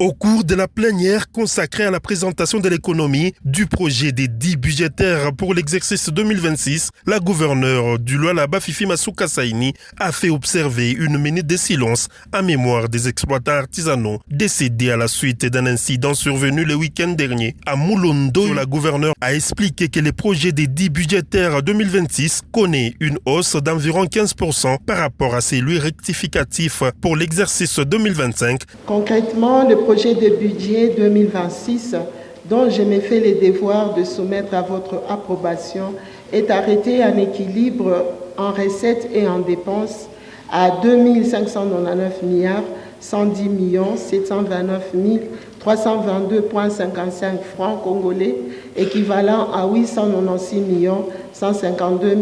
Au cours de la plénière consacrée à la présentation de l'économie du projet des 10 budgétaires pour l'exercice 2026, la gouverneure du Lualaba, Fifi Masuka Saini, a fait observer une minute de silence en mémoire des exploitants artisanaux décédés à la suite d'un incident survenu le week-end dernier. À Moulondo, la gouverneure a expliqué que le projet des 10 budgétaires 2026 connaît une hausse d'environ 15% par rapport à celui rectificatif pour l'exercice 2025. Concrètement, le projet de budget 2026, dont je me fais le devoir de soumettre à votre approbation, est arrêté en équilibre en recettes et en dépenses à 2 599 milliards 110 729 322,55 francs congolais, équivalent à 896 152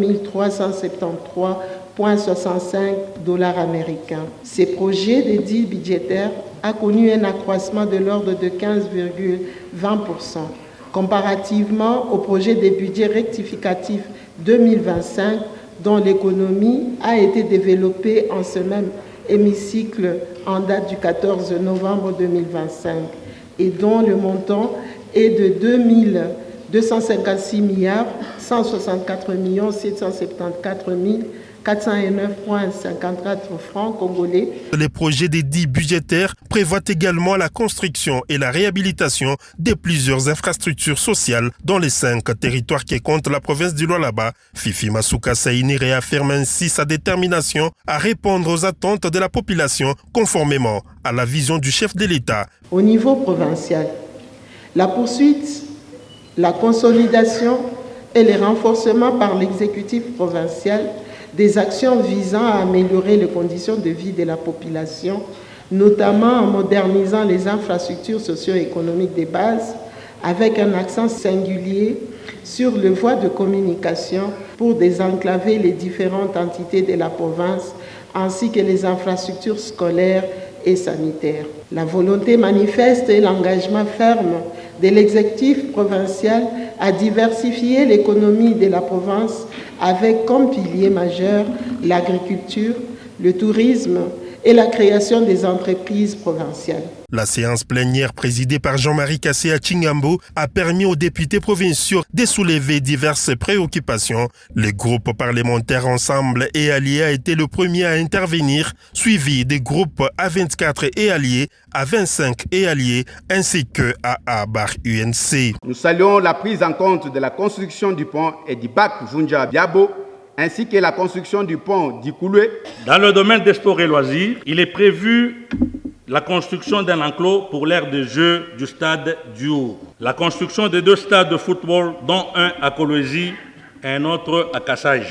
373,65 dollars américains. Ce projet de 10 budgétaires a connu un accroissement de l'ordre de 15,20%. Comparativement au projet de budget rectificatif 2025, dont l'économie a été développée en ce même hémicycle en date du 14 novembre 2025 et dont le montant est de 256 164 774 409,54 francs congolais. Le projet des 10 budgétaires prévoit également la construction et la réhabilitation de plusieurs infrastructures sociales dans les 5 territoires qui comptent la province du Lualaba. Fifi Masuka Saini réaffirme ainsi sa détermination à répondre aux attentes de la population conformément à la vision du chef de l'État. Au niveau provincial, la poursuite, la consolidation et le renforcement par l'exécutif provincial des actions visant à améliorer les conditions de vie de la population, notamment en modernisant les infrastructures socio-économiques de base, avec un accent singulier sur les voies de communication pour désenclaver les différentes entités de la province, ainsi que les infrastructures scolaires et sanitaires. La volonté manifeste et l'engagement ferme de l'exécutif provincial à diversifier l'économie de la province avec comme pilier majeur l'agriculture, le tourisme et la création des entreprises provinciales. La séance plénière présidée par Jean-Marie Kassé à Chingambo a permis aux députés provinciaux de soulever diverses préoccupations. Le groupe parlementaire Ensemble et Alliés a été le premier à intervenir, suivi des groupes A24 et Alliés, A25 et Alliés, ainsi que AA-UNC. Nous saluons la prise en compte de la construction du pont et du bac Vunja-Biabo, ainsi que la construction du pont d'Ikouloué. Dans le domaine des sports et loisirs, il est prévu la construction d'un enclos pour l'aire de jeu du stade Diour. La construction de 2 stades de football, dont un à Kolwezi et un autre à Kassaj.